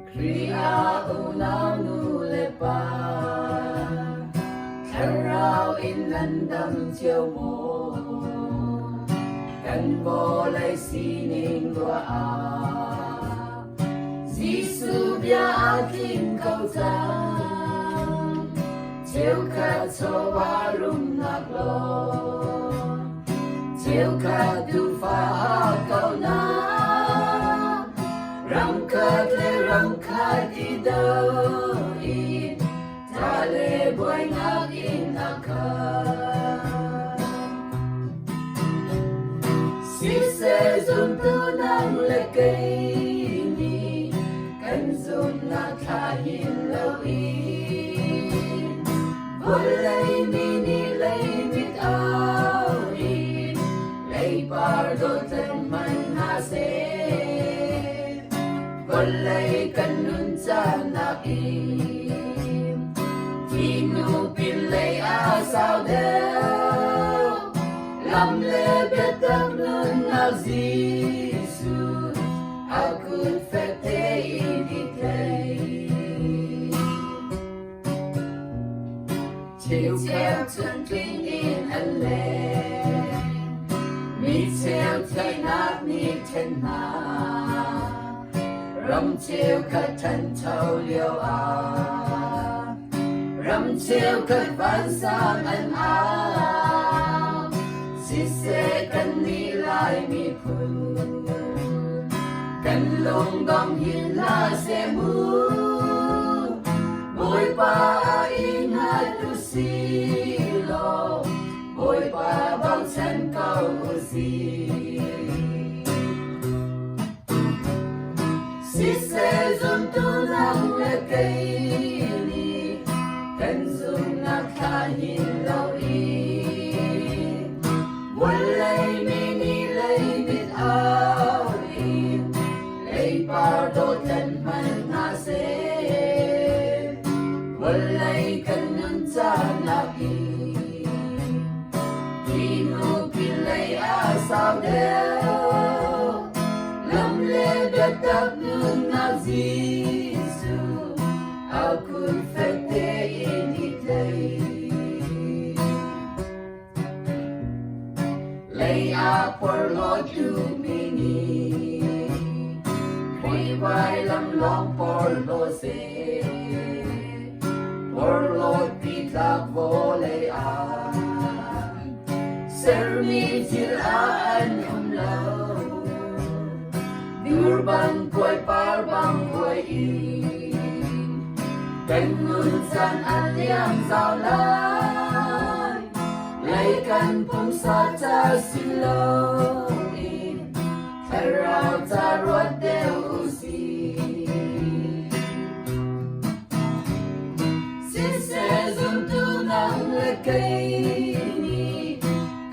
Kriya unaw nulepa Karao inlandam chiều mô Cần vô lấy sining loa Giêsu bia akin câu ta Chiều khát cho warum nạc lo Chiều khát du pha câu na Rangkat di doin Tale boy ngak in akan Sise zum tu nang lekay ni Kan zum na kahin lawin Bulay mini lay mit awin Lay pardo tan man hasin Walay kanun sa nakim Tinupilay asaw daw Lamle betang nun na Zisu Akun fete iditay Chiều kèm chân kinh in alay Mi chiều thay nát mi chân nát Râm chiều khát thân thâu liêu Râm chiều khát văn sang anh Xí xê cần ni lại mi phù Cần lông gom hiên la xe mũ Bôi ba in hát tu xì lô Bôi ba bằng chân câu xì Sise zum tu nang lekay ni Kan zum na kahin lawin Walay mini lay bit awin Lay pardo tan man nasin Walay kanun tanakin Tinupilay asaw daw Lamle betag nun na Zisu Akun fete initay Lay apor lo tumini Kriway lam long por lo se Por lo pitag volay Sermi tilaan umlaw Durban ko'y parbang ko'y in Ganun san alyang zawlay Laykan pong sa tasiloin Karaw tarot deusi Sisezum tunang lekay ni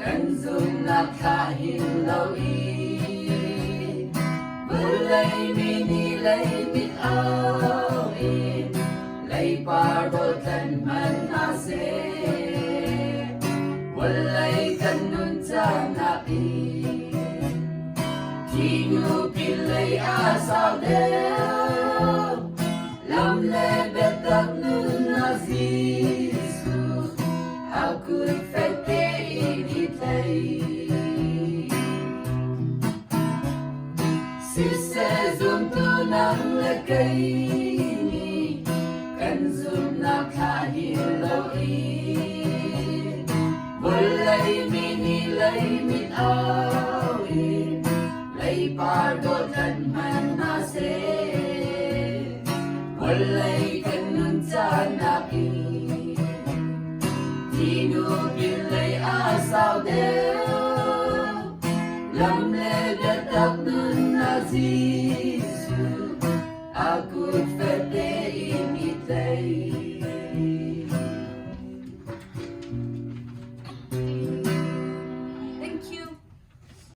Kanzum na kahin lawin Walay mini lay mit awin Lay pardo tan man asin Walay kanun tanakin Tinupilay asaw daw Lamle betag nun na Zisu Ako'y fete initay Sise zum tu nang lekay ni Kan zum na kahin lawin Walay mini lay mit awin Lay pardo tan man nasin Walay kanun tanakin Tinupilay asaw daw Lamle betag nun na Zisu Aku